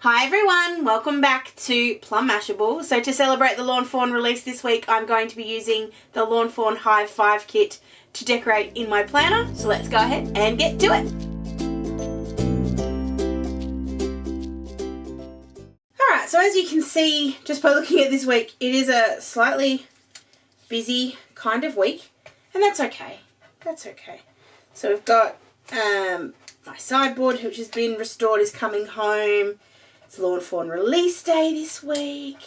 Hi everyone, welcome back to Plum Mashable. So to celebrate the Lawn Fawn release this week, I'm going to be using the Lawn Fawn Hive 5 kit to decorate in my planner. So let's go ahead and get to it. Alright, so as you can see, just by looking at this week, it is a slightly busy kind of week, and that's okay. That's okay. So we've got my sideboard, which has been restored, is coming home. It's Lawn Fawn release day this week,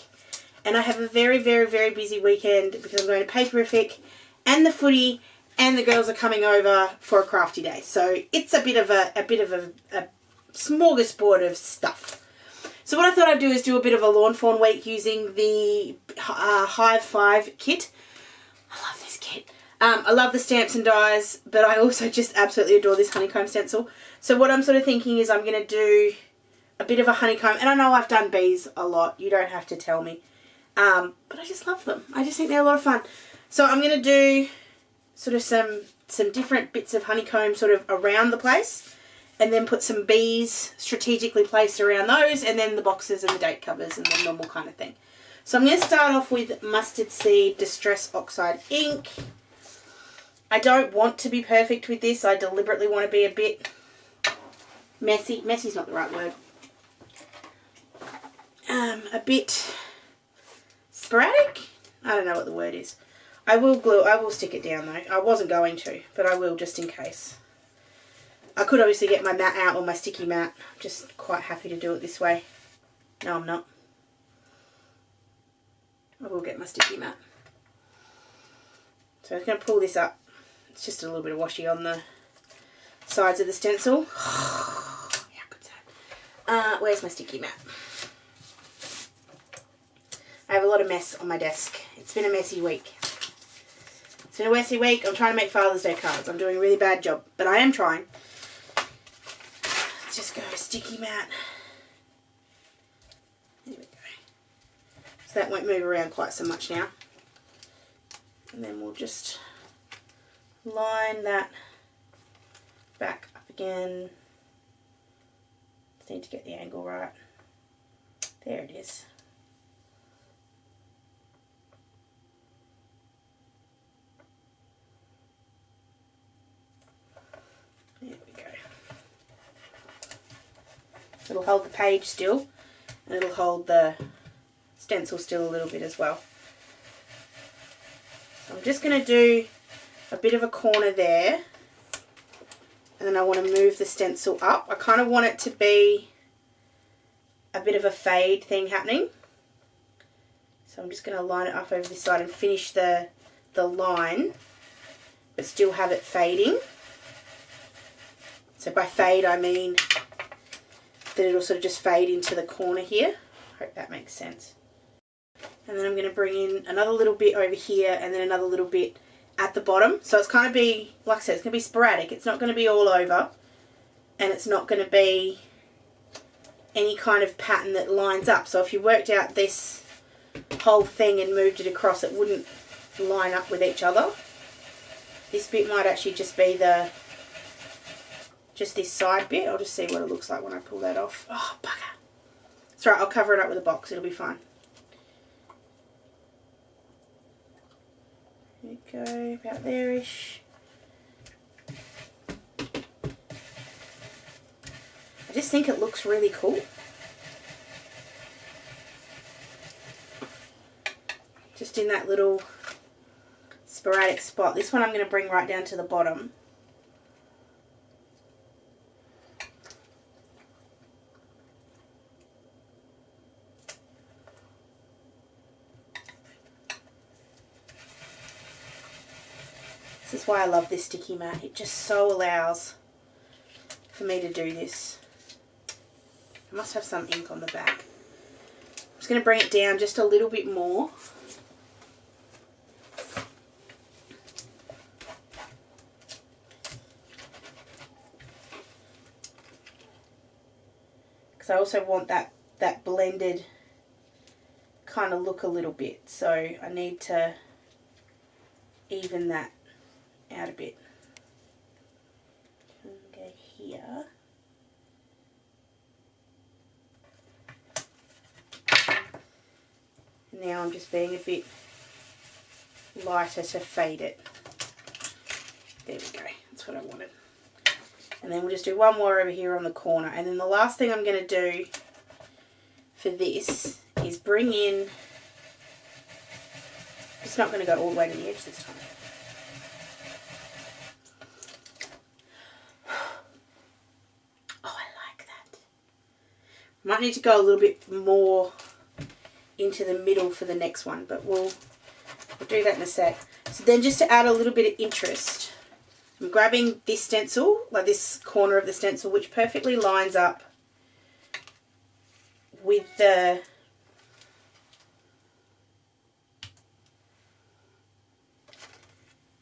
and I have a very, very, very busy weekend because I'm going to Paperific and the footy, and the girls are coming over for a crafty day. So it's a bit of a smorgasbord of stuff. So what I thought I'd do is do a bit of a Lawn Fawn week using the Hive 5 kit. I love this kit. I love the stamps and dies, but I also just absolutely adore this honeycomb stencil. So what I'm sort of thinking is I'm going to do a bit of a honeycomb, and I know I've done bees a lot, you don't have to tell me, but I just love them. I just think they're a lot of fun. So I'm going to do sort of some different bits of honeycomb sort of around the place, and then put some bees strategically placed around those, and then the boxes and the date covers and the normal kind of thing. So I'm going to start off with Mustard Seed Distress Oxide ink. I don't want to be perfect with this. I deliberately want to be a bit messy. Messy's not the right word. A bit sporadic. I don't know what the word is. I will stick it down though. I wasn't going to, but I will just in case. I could obviously get my mat out or my sticky mat. I'm just quite happy to do it this way. No, I'm not. I will get my sticky mat. So I'm going to pull this up. It's just a little bit of washi on the sides of the stencil. How good's that? Where's my sticky mat? I have a lot of mess on my desk. It's been a messy week. It's been a messy week. I'm trying to make Father's Day cards. I'm doing a really bad job, but I am trying. Let's just go sticky mat. There we go. So that won't move around quite so much now. And then we'll just line that back up again. Just need to get the angle right. There it is. There we go. It'll hold the page still, and it'll hold the stencil still a little bit as well. So I'm just going to do a bit of a corner there, and then I want to move the stencil up. I kind of want it to be a bit of a fade thing happening. So I'm just going to line it up over this side and finish the line, but still have it fading. So by fade I mean that it'll sort of just fade into the corner here. I hope that makes sense. And then I'm going to bring in another little bit over here, and then another little bit at the bottom. So it's kind of be, like I said, it's going to be sporadic. It's not going to be all over, and it's not going to be any kind of pattern that lines up. So if you worked out this whole thing and moved it across, it wouldn't line up with each other. This bit might actually just be just this side bit. I'll just see what it looks like when I pull that off. Oh, bugger. It's right, I'll cover it up with a box. It'll be fine. There we go, about there-ish. I just think it looks really cool. Just in that little sporadic spot. This one I'm going to bring right down to the bottom. This is why I love this sticky mat. It just so allows for me to do this. I must have some ink on the back. I'm just going to bring it down just a little bit more. Because I also want that blended kind of look a little bit. So I need to even that out a bit. Go here. Now I'm just being a bit lighter to fade it. There we go, that's what I wanted. And then we'll just do one more over here on the corner. And then the last thing I'm going to do for this is bring in, it's not going to go all the way to the edge this time. Oh, I like that. Might need to go a little bit more into the middle for the next one, but we'll do that in a sec. So then just to add a little bit of interest, I'm grabbing this stencil, like this corner of the stencil, which perfectly lines up with the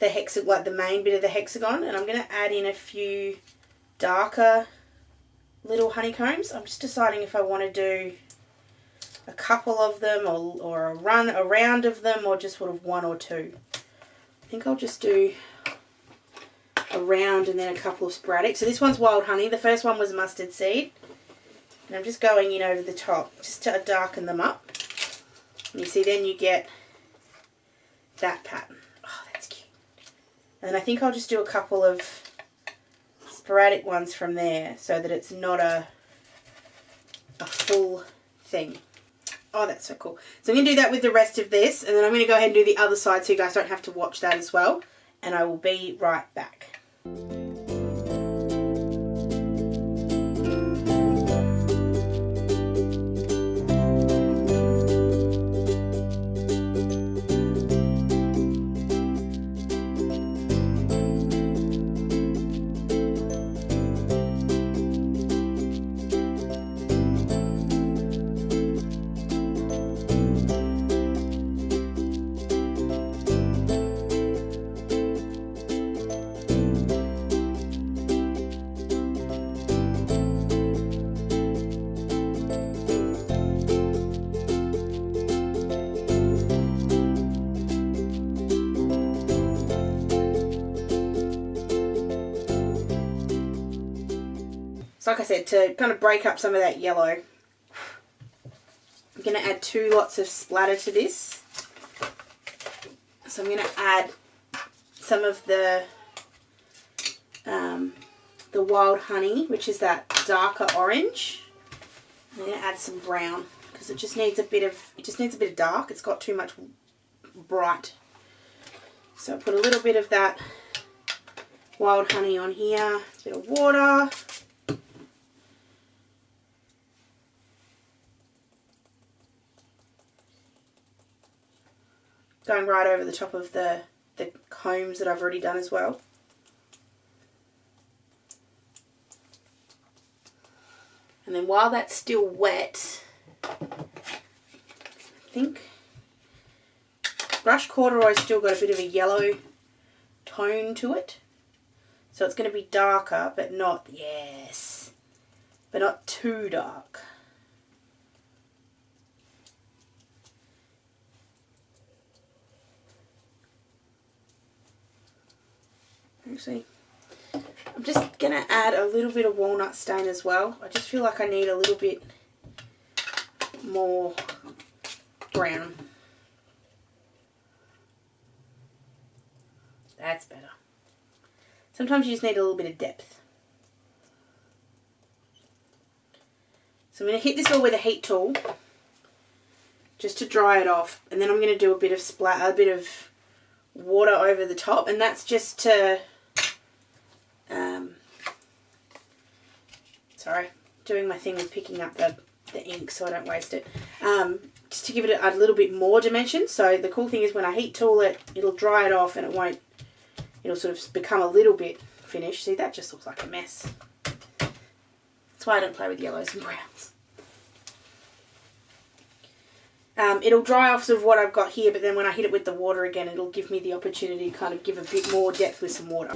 hexagon, like the main bit of the hexagon, and I'm going to add in a few darker little honeycombs. I'm just deciding if I want to do a couple of them or a round of them, or just sort of one or two. I think I'll just do a round and then a couple of sporadic. So this one's wild honey. The first one was mustard seed. And I'm just going in over the top just to darken them up. And you see then you get that pattern. Oh, that's cute. And I think I'll just do a couple of sporadic ones from there so that it's not a full thing. Oh, that's so cool. So I'm going to do that with the rest of this, and then I'm going to go ahead and do the other side so you guys don't have to watch that as well. And I will be right back. Like I said, to kind of break up some of that yellow, I'm going to add 2 lots of splatter to this. So I'm going to add some of the wild honey, which is that darker orange. I'm going to add some brown because it just needs a bit of dark. It's got too much bright. So I put a little bit of that wild honey on here, a bit of water. Going right over the top of the combs that I've already done as well. And then while that's still wet, I think brush corduroy's still got a bit of a yellow tone to it. So it's going to be darker, but not, yes, but not too dark. Actually, I'm just going to add a little bit of walnut stain as well. I just feel like I need a little bit more brown. That's better. Sometimes you just need a little bit of depth. So I'm going to hit this all with a heat tool just to dry it off, and then I'm going to do a bit of water over the top, and that's just to sorry, doing my thing with picking up the ink so I don't waste it, just to give it a little bit more dimension. So the cool thing is when I heat tool it, it'll dry it off and it'll sort of become a little bit finished. See, that just looks like a mess. That's why I don't play with yellows and browns. It'll dry off sort of what I've got here, but then when I hit it with the water again, it'll give me the opportunity to kind of give a bit more depth with some water.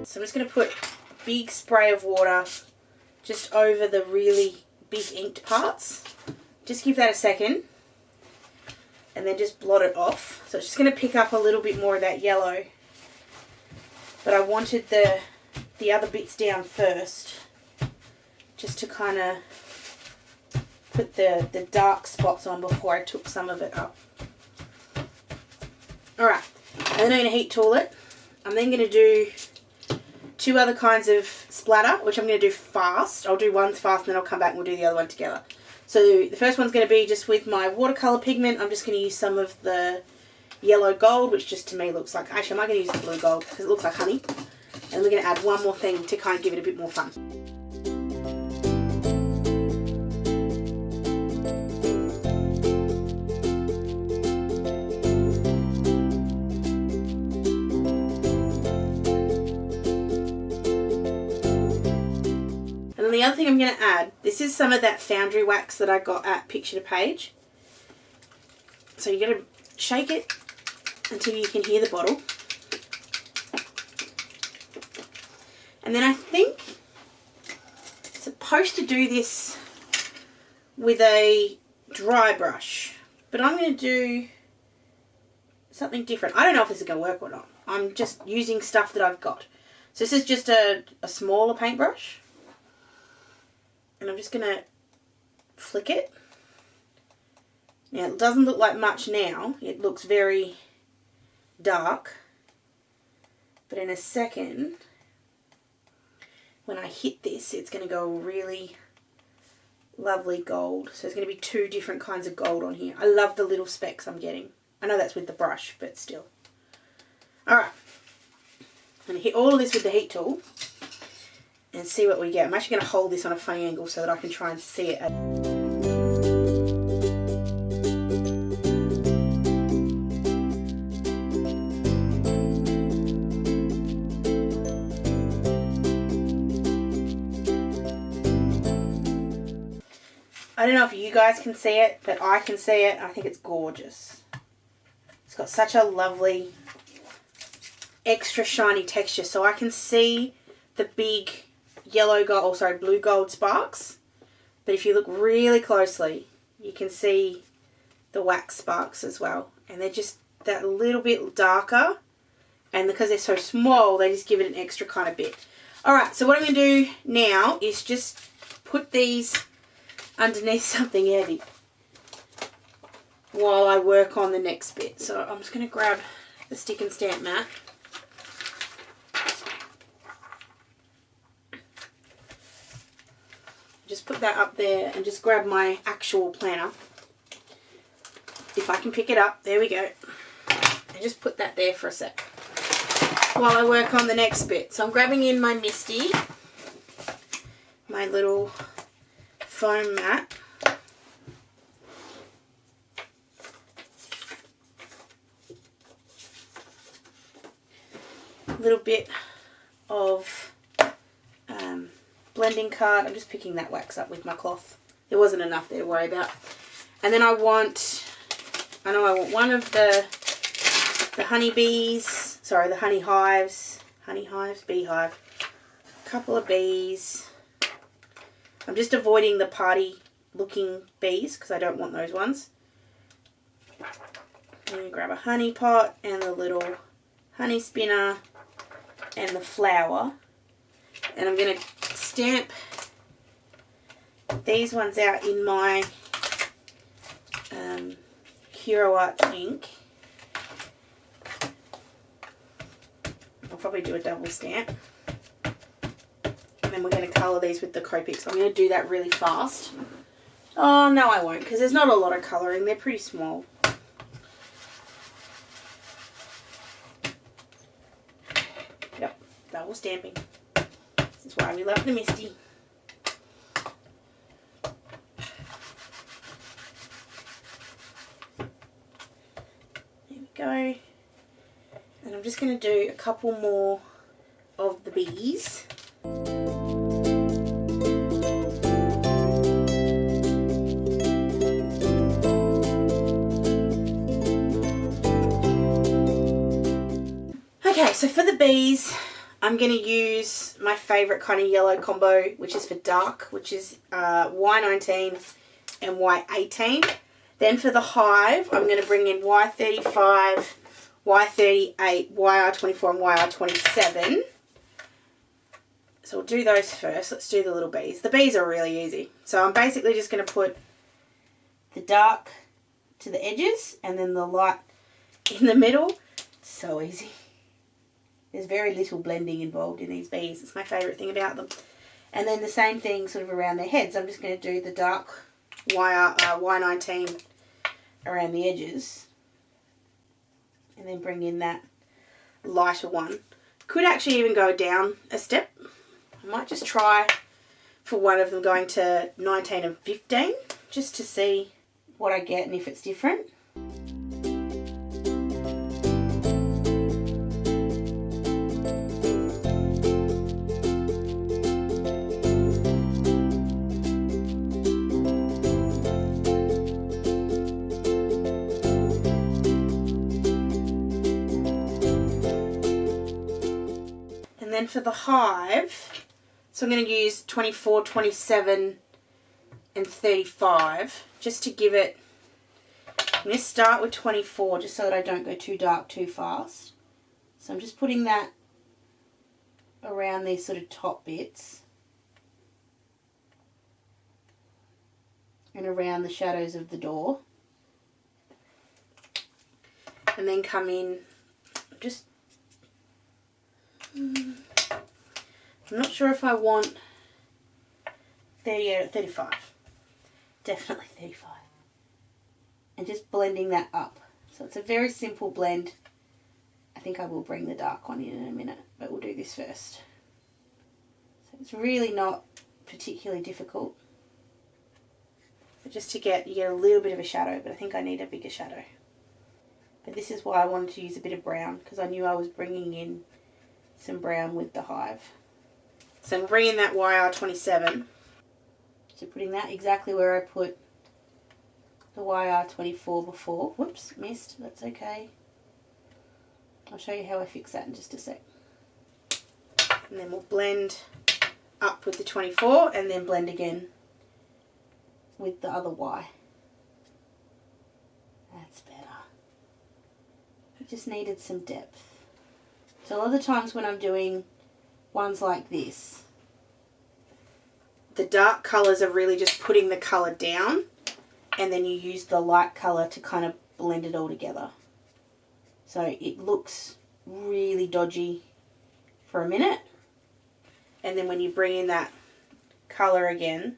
So I'm just going to put a big spray of water just over the really big inked parts. Just give that a second and then just blot it off. So it's just going to pick up a little bit more of that yellow. but I wanted the other bits down first, just to kind of put the dark spots on before I took some of it up. Alright, and then I'm going to heat tool it. I'm then going to do 2 other kinds of splatter, which I'm going to do fast. I'll do one fast and then I'll come back and we'll do the other one together. So the first one's going to be just with my watercolor pigment. I'm just going to use some of the yellow gold, which just to me looks like, actually I might going to use the blue gold because it looks like honey. And we're going to add one more thing to kind of give it a bit more fun. The other thing I'm going to add, this is some of that Foundry wax that I got at Picture to Page. So you're going to shake it until you can hear the bottle. And then I think I'm supposed to do this with a dry brush, but I'm going to do something different. I don't know if this is going to work or not. I'm just using stuff that I've got. So this is just a smaller paintbrush. And I'm just going to flick it. Now it doesn't look like much now. It looks very dark. But in a second, when I hit this, it's going to go really lovely gold. So there's going to be 2 different kinds of gold on here. I love the little specks I'm getting. I know that's with the brush, but still. Alright. I'm going to hit all of this with the heat tool. And see what we get. I'm actually going to hold this on a funny angle so that I can try and see it. I don't know if you guys can see it, but I can see it. I think it's gorgeous. It's got such a lovely, extra shiny texture. So I can see the big yellow gold, oh sorry, blue gold sparks. But if you look really closely, you can see the wax sparks as well. And they're just that little bit darker. And because they're so small, they just give it an extra kind of bit. Alright, so what I'm going to do now is just put these underneath something heavy while I work on the next bit. So I'm just going to grab the stick and stamp mat. Just put that up there and just grab my actual planner. If I can pick it up, there we go. And just put that there for a sec while I work on the next bit. So I'm grabbing in my Misty, my little foam mat. A little bit of blending card. I'm just picking that wax up with my cloth. There wasn't enough there to worry about. And then I want one of the honeybees, sorry, the honey hives, beehive, a couple of bees. I'm just avoiding the party looking bees because I don't want those ones. I'm going to grab a honey pot and the little honey spinner and the flower. And I'm going to stamp these ones out in my Hero Arts ink. I'll probably do a double stamp. And then we're going to colour these with the Copics. I'm going to do that really fast. Oh, no I won't, because there's not a lot of colouring. They're pretty small. Yep, double stamping. This is why we love the Misty. There we go. And I'm just going to do a couple more of the bees. Okay, so for the bees, I'm going to use my favourite kind of yellow combo, which is for dark, which is Y19 and Y18. Then for the hive, I'm going to bring in Y35, Y38, YR24 and YR27. So we'll do those first. Let's do the little bees. The bees are really easy. So I'm basically just going to put the dark to the edges and then the light in the middle. It's so easy. There's very little blending involved in these bees. It's my favourite thing about them. And then the same thing sort of around their heads. I'm just going to do the dark Y19 around the edges. And then bring in that lighter one. Could actually even go down a step. I might just try for one of them going to 19 and 15 just to see what I get and if it's different. And then for the hive, so I'm going to use 24, 27 and 35 just to give it, I'm going to start with 24 just so that I don't go too dark too fast. So I'm just putting that around these sort of top bits and around the shadows of the door. And then come in, just, I'm not sure if I want 38 or 35. Definitely 35. And just blending that up. So it's a very simple blend. I think I will bring the dark one in a minute, but we'll do this first. So it's really not particularly difficult. But just to get, you get a little bit of a shadow, but I think I need a bigger shadow. But this is why I wanted to use a bit of brown, because I knew I was bringing in some brown with the hive. So I'm bringing that YR27. So putting that exactly where I put the YR24 before. Whoops, missed. That's okay. I'll show you how I fix that in just a sec. And then we'll blend up with the 24 and then blend again with the other Y. That's better. I just needed some depth. So a lot of the times when I'm doing ones like this, the dark colours are really just putting the colour down, and then you use the light colour to kind of blend it all together. So it looks really dodgy for a minute, and then when you bring in that colour again,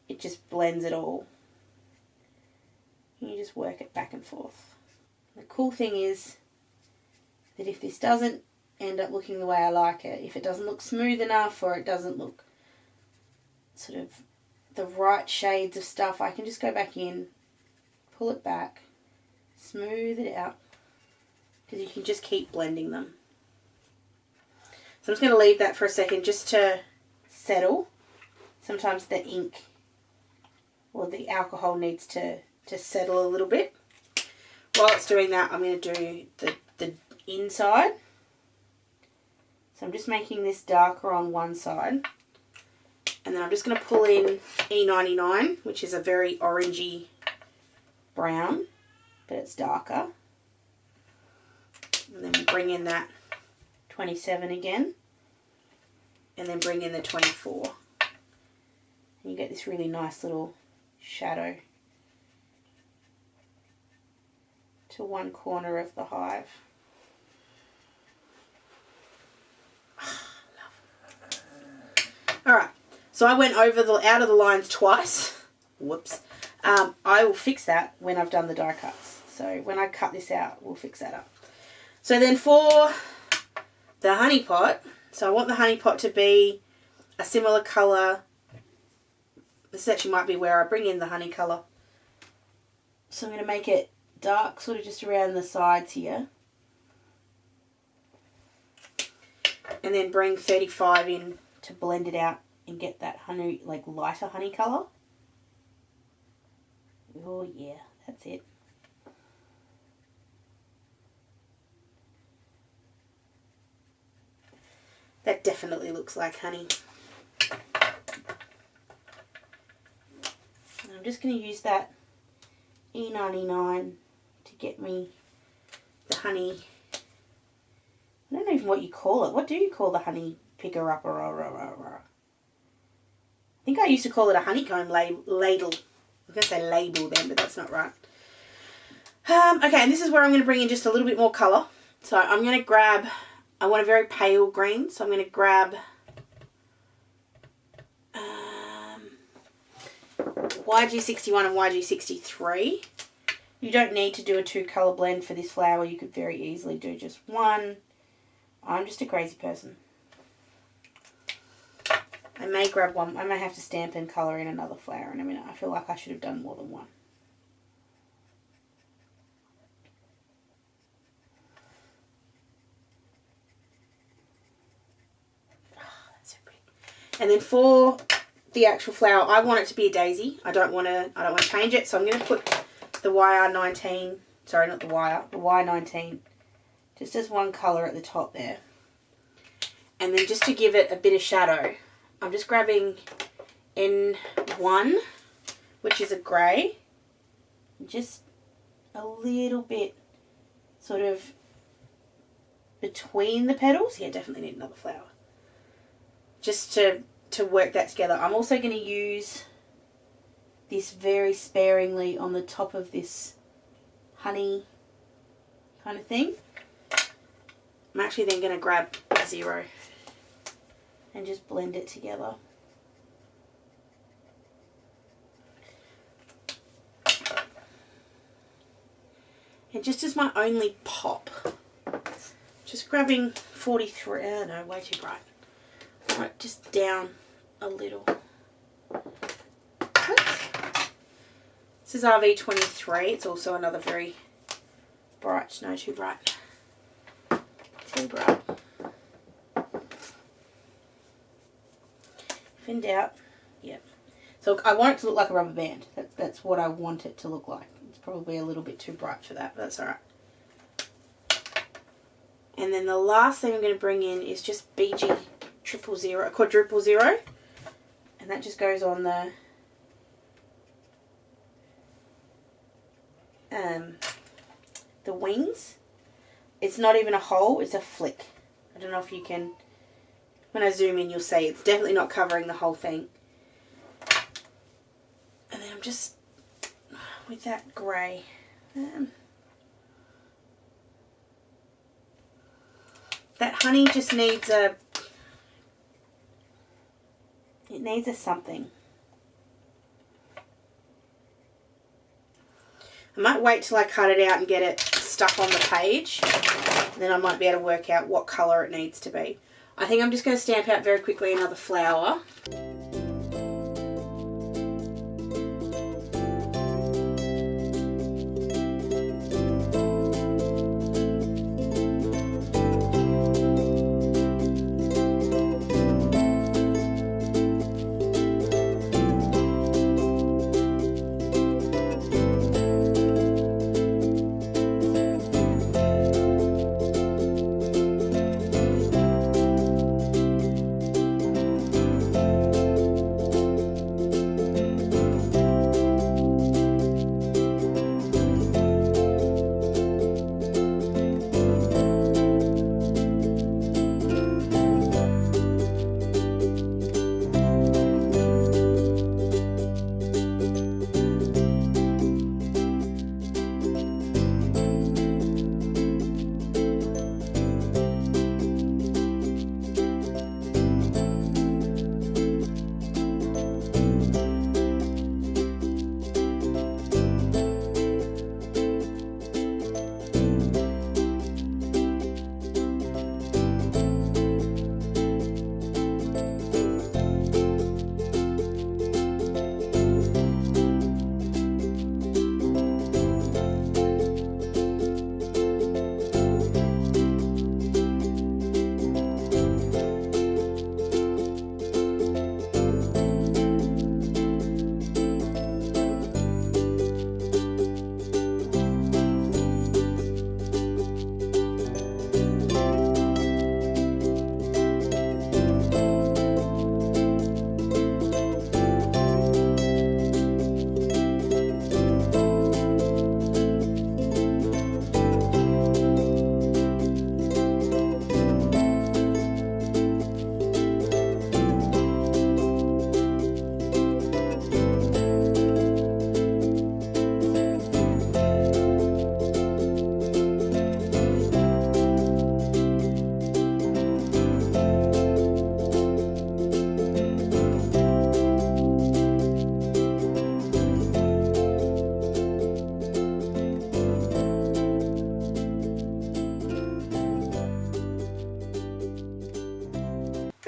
it just blends it all. And you just work it back and forth. The cool thing is that if this doesn't end up looking the way I like it, if it doesn't look smooth enough or it doesn't look sort of the right shades of stuff, I can just go back in, pull it back, smooth it out, because you can just keep blending them. So I'm just going to leave that for a second just to settle. Sometimes the ink or the alcohol needs to settle a little bit. While it's doing that, I'm going to do the inside. So I'm just making this darker on one side. And then I'm just going to pull in E99, which is a very orangey brown, but it's darker. And then bring in that 27 again. And then bring in the 24. And you get this really nice little shadow to one corner of the hive. Alright, so I went over out of the lines twice. Whoops. I will fix that when I've done the die cuts. So when I cut this out, we'll fix that up. So then for the honey pot, so I want the honey pot to be a similar colour. This actually might be where I bring in the honey colour. So I'm going to make it dark, sort of just around the sides here. And then bring 35 in to blend it out and get that honey, like lighter honey colour. Oh yeah, that's it. That definitely looks like honey. And I'm just going to use that E99 to get me the honey. I don't know even what you call it. What do you call the honey picker up? I think I used to call it a honeycomb ladle. I was going to say label then, but that's not right. Okay, and this is where I'm going to bring in just a little bit more colour. So I'm going to grab, I want a very pale green, so I'm going to grab YG61 and YG63. You don't need to do a 2-colour blend for this flower. You could very easily do just one. I'm just a crazy person. I may grab one. I may have to stamp and colour in another flower in a minute. I feel like I should have done more than one. And then for the actual flower, I want it to be a daisy. I don't want to change it. So I'm going to put the YR19, sorry, not the wire, the Y19, just as one colour at the top there. And then just to give it a bit of shadow, I'm just grabbing N1, which is a grey, just a little bit sort of between the petals. Yeah, definitely need another flower. Just to work that together. I'm also going to use this very sparingly on the top of this honey kind of thing. I'm actually then going to grab a 0 and just blend it together. And just as my only pop, just grabbing 43, oh no, way too bright. Right, just down a little. This is RV23. It's also another very bright, no, too bright. Too bright. If in doubt, yep. So I want it to look like a rubber band. That's what I want it to look like. It's probably a little bit too bright for that, but that's alright. And then the last thing I'm going to bring in is just BG quadruple zero, and that just goes on the wings. It's not even a hole, it's a flick. I don't know if you can, when I zoom in you'll see it's definitely not covering the whole thing. And then I'm just with that grey, that honey just needs a, it needs a something. I might wait till I cut it out and get it stuck on the page. Then I might be able to work out what colour it needs to be. I think I'm just going to stamp out very quickly another flower.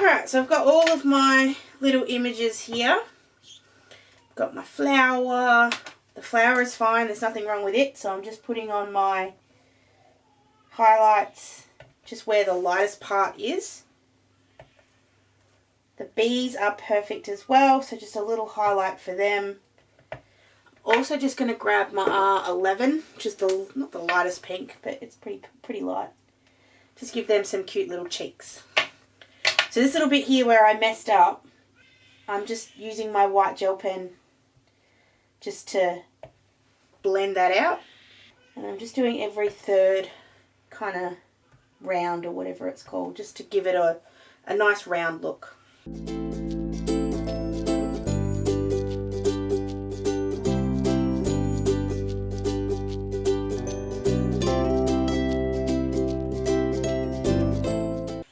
Alright, so I've got all of my little images here. Got my flower. The flower is fine, there's nothing wrong with it, so I'm just putting on my highlights just where the lightest part is. The bees are perfect as well, so just a little highlight for them. Also just going to grab my R11, which is not the lightest pink, but it's pretty light. Just give them some cute little cheeks. So this little bit here where I messed up, I'm just using my white gel pen just to blend that out. And I'm just doing every third kind of round or whatever it's called, just to give it a nice round look.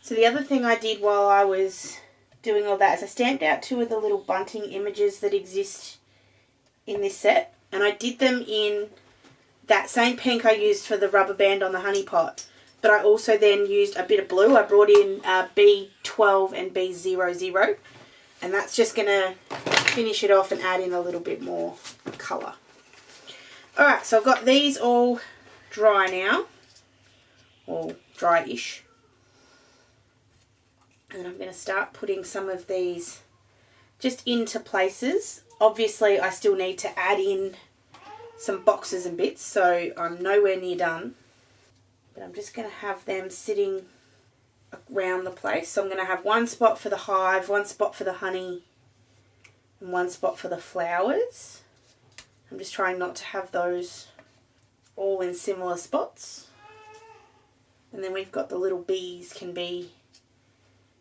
So the other thing I did while I was doing all that is I stamped out 2 of the little bunting images that exist in this set, and I did them in that same pink I used for the rubber band on the honey pot, but I also then used a bit of blue. I brought in B12 and B00, and that's just going to finish it off and add in a little bit more colour. Alright, so I've got these all dry now, or dry-ish, and I'm going to start putting some of these just into places. Obviously I still need to add in some boxes and bits, so I'm nowhere near done. But I'm just going to have them sitting around the place. So I'm going to have one spot for the hive, one spot for the honey, and one spot for the flowers. I'm just trying not to have those all in similar spots. And then we've got the little bees can be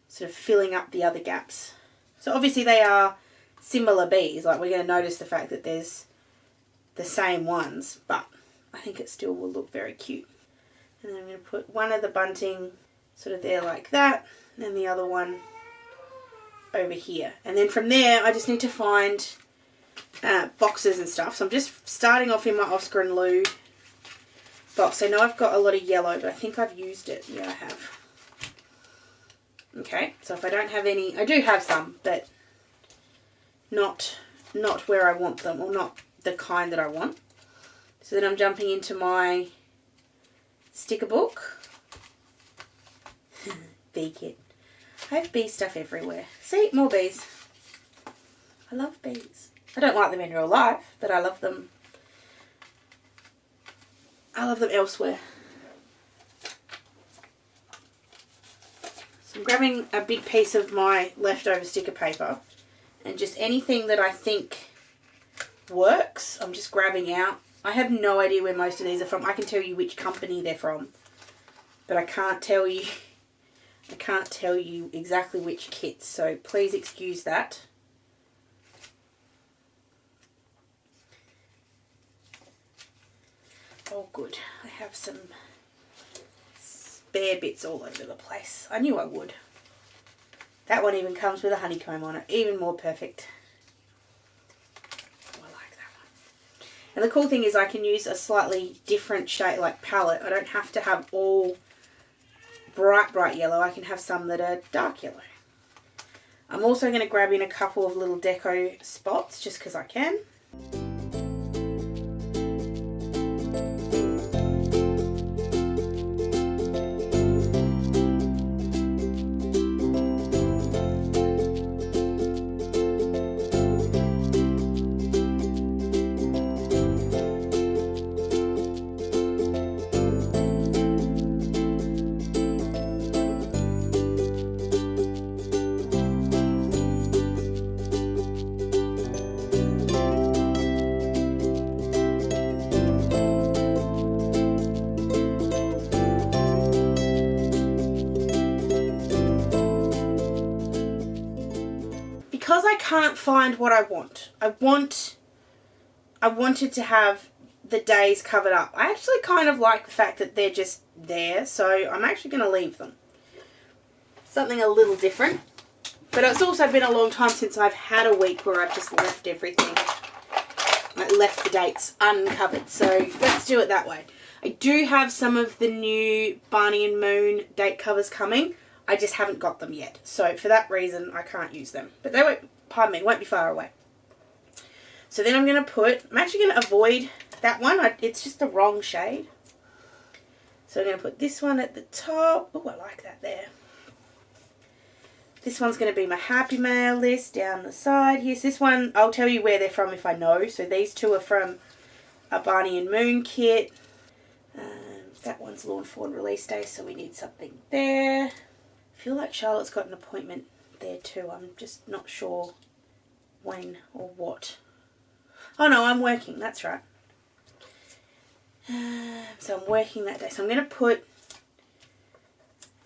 sort of filling up the other gaps. So obviously they are similar bees, like we're going to notice the fact that there's the same ones, but I think it still will look very cute. And then I'm going to put one of the bunting sort of there like that, and then the other one over here. And then from there I just need to find boxes and stuff. So I'm just starting off in my Oscar and Lou box. I know I've got a lot of yellow, but I think I've used it. Yeah, I have. Okay, so if I don't have any, I do have some, but not where I want them, or not the kind that I want. So then I'm jumping into my sticker book. Bee kit. I have bee stuff everywhere. See, more bees. I love bees. I don't like them in real life, but I love them. I love them elsewhere. So I'm grabbing a big piece of my leftover sticker paper, and just anything that I think works, I'm just grabbing out. I have no idea where most of these are from. I can tell you which company they're from, but I can't tell you exactly which kits, so please excuse that. Oh good, I have some spare bits all over the place. I knew I would. That one even comes with a honeycomb on it, even more perfect. Oh, I like that one. And the cool thing is I can use a slightly different shade, like palette. I don't have to have all bright yellow. I can have some that are dark yellow. I'm also going to grab in a couple of little deco spots just because I can. Because I can't find what I want. I wanted to have the days covered up. I actually kind of like the fact that they're just there, so I'm actually going to leave them. Something a little different. But it's also been a long time since I've had a week where I've just left everything. I left the dates uncovered, so let's do it that way. I do have some of the new Barney and Moon date covers coming. I just haven't got them yet. So for that reason, I can't use them. But they won't, pardon me, won't be far away. So then I'm going to put, I'm actually going to avoid that one. It's just the wrong shade. So I'm going to put this one at the top. Oh, I like that there. This one's going to be my Happy Mail list down the side here. So this one, I'll tell you where they're from if I know. So these two are from a Barney and Moon kit. That one's Lawn Fawn release day, so we need something there. I feel like Charlotte's got an appointment there too. I'm just not sure when or what. Oh no, I'm working, that's right. So I'm working that day. So I'm going to put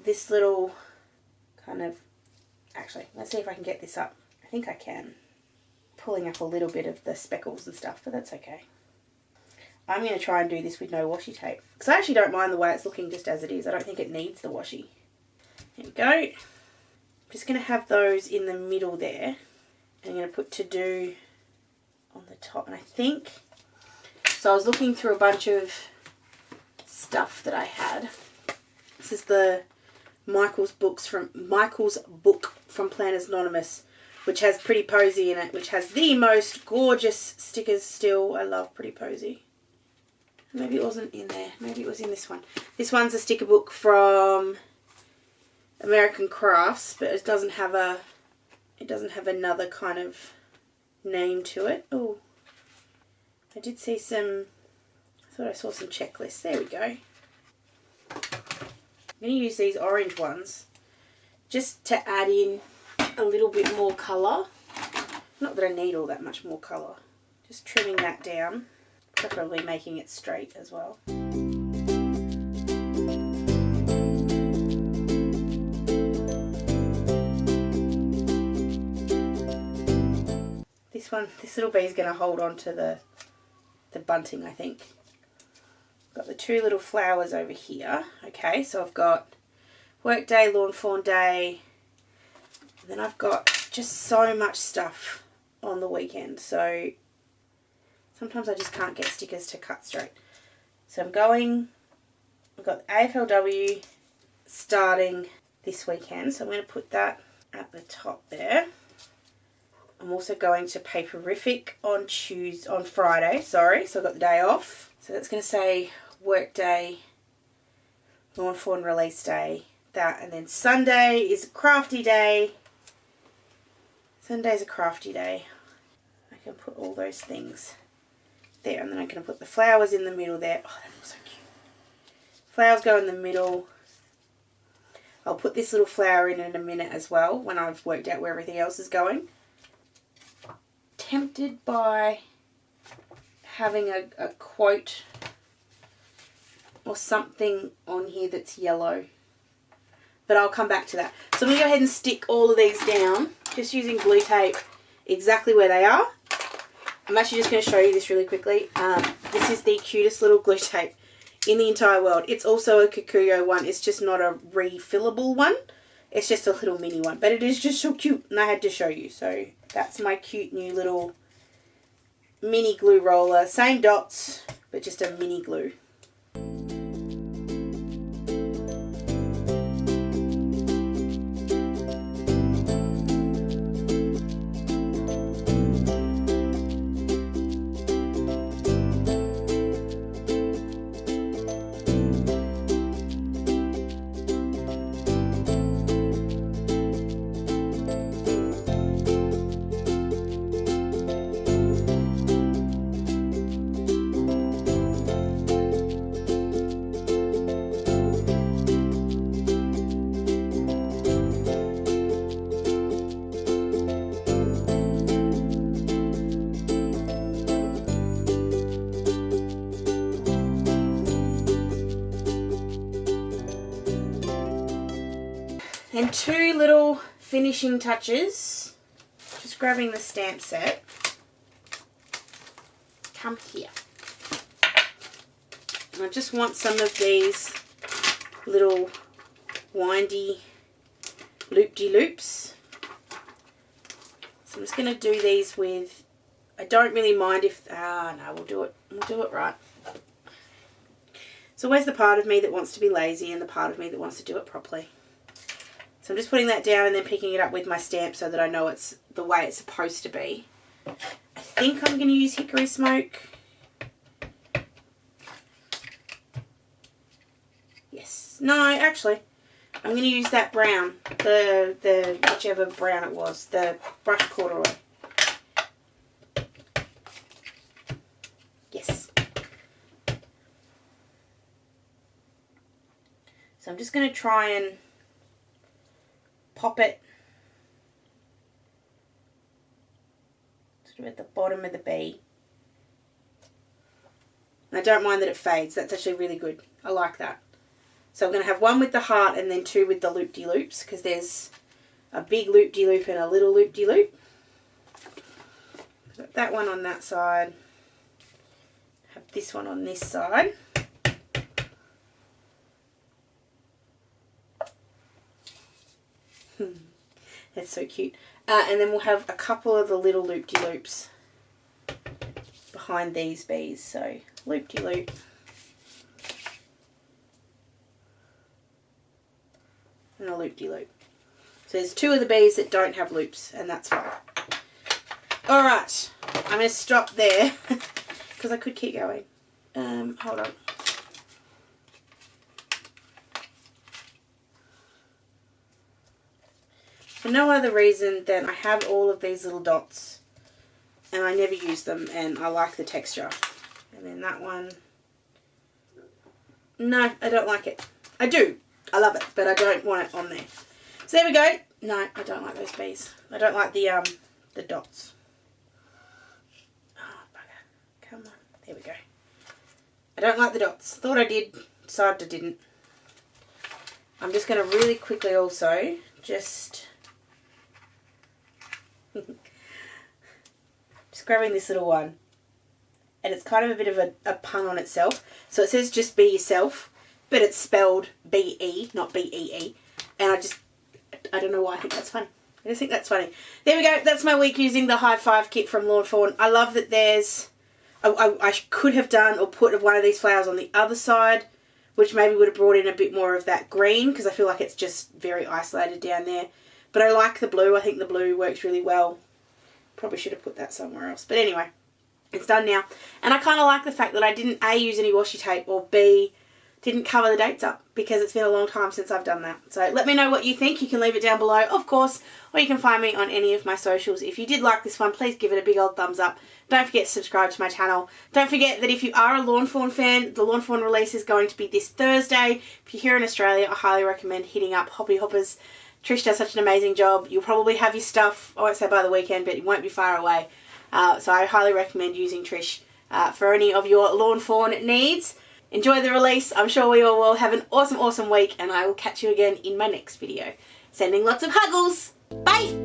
this little kind of, actually, let's see if I can get this up. I think I can. Pulling up a little bit of the speckles and stuff, but that's okay. I'm going to try and do this with no washi tape. Because I actually don't mind the way it's looking just as it is. I don't think it needs the washi. There we go. I'm just going to have those in the middle there. And I'm going to put to do on the top. And I think, so I was looking through a bunch of stuff that I had. This is the Michael's book from Planners Anonymous, which has Pretty Posy in it, which has the most gorgeous stickers still. I love Pretty Posy. Maybe it wasn't in there. Maybe it was in this one. This one's a sticker book from American Crafts, but it doesn't have another kind of name to it. Oh, I did see some, I thought I saw some checklists. There we go. I'm going to use these orange ones just to add in a little bit more colour. Not that I need all that much more colour. Just trimming that down. Preferably making it straight as well. This little bee is going to hold on to the bunting, I think. Got the two little flowers over here. Okay, so I've got work day, lawn fawn day, and then I've got just so much stuff on the weekend. So sometimes I just can't get stickers to cut straight. So I've got AFLW starting this weekend. So I'm going to put that at the top there. I'm also going to Paperific on Friday, sorry. So I've got the day off. So that's going to say work day, Lawn Fawn release day, that. And then Sunday is a crafty day. Sunday's a crafty day. I can put all those things there, and then I'm going to put the flowers in the middle there. Oh, that looks so cute. Flowers go in the middle. I'll put this little flower in a minute as well when I've worked out where everything else is going. Tempted by having a quote or something on here that's yellow, but I'll come back to that. So I'm going to go ahead and stick all of these down just using glue tape exactly where they are. I'm actually just going to show you this really quickly. This is the cutest little glue tape in the entire world. It's also a Kikuyo one. It's just not a refillable one. It's just a little mini one. But it is just so cute, and I had to show you. So that's my cute new little mini glue roller. Same dots, but just a mini glue. And two little finishing touches. Just grabbing the stamp set. Come here. And I just want some of these little windy loop-de-loops. So I'm just going to do these with, I don't really mind if, no, we'll do it right. There's always the part of me that wants to be lazy and the part of me that wants to do it properly. So I'm just putting that down and then picking it up with my stamp so that I know it's the way it's supposed to be. I think I'm going to use hickory smoke. Yes. No, actually, I'm going to use that brown. The whichever brown it was. The brushed corduroy. Yes. So I'm just going to try and pop it sort of at the bottom of the bee. And I don't mind that it fades. That's actually really good. I like that. So I'm going to have one with the heart and then two with the loop-de-loops, because there's a big loop-de-loop and a little loop-de-loop. Got that one on that side. Have this one on this side. That's so cute. And then we'll have a couple of the little loop-de-loops behind these bees. So loop-de-loop. And a loop-de-loop. So there's two of the bees that don't have loops, and that's fine. Alright, I'm going to stop there because I could keep going. Hold on. For no other reason than I have all of these little dots and I never use them and I like the texture. And then that one. No, I don't like it. I do. I love it, but I don't want it on there. So there we go. No, I don't like those bees. I don't like the dots. Oh, bugger. Come on. There we go. I don't like the dots. Thought I did. Decided I didn't. I'm just going to really quickly also just grabbing this little one, and it's kind of a bit of a pun on itself. So it says just be yourself, but it's spelled B-E, not B-E-E, and I don't know why. I think that's funny. I just think that's funny. There we go. That's my week using the Hive Five kit from Lawn Fawn. I love that there's I could have done or put one of these flowers on the other side, which maybe would have brought in a bit more of that green, because I feel like it's just very isolated down there. But I like the blue. I think the blue works really well. Probably should have put that somewhere else. But anyway, it's done now. And I kind of like the fact that I didn't A, use any washi tape, or B, didn't cover the dates up, because it's been a long time since I've done that. So let me know what you think. You can leave it down below, of course, or you can find me on any of my socials. If you did like this one, please give it a big old thumbs up. Don't forget to subscribe to my channel. Don't forget that if you are a Lawn Fawn fan, the Lawn Fawn release is going to be this Thursday. If you're here in Australia, I highly recommend hitting up Hobby Hoppers. Trish does such an amazing job. You'll probably have your stuff, I won't say by the weekend, but it won't be far away. So I highly recommend using Trish for any of your Lawn Fawn needs. Enjoy the release. I'm sure we all will. Have an awesome, awesome week, and I will catch you again in my next video. Sending lots of huggles. Bye!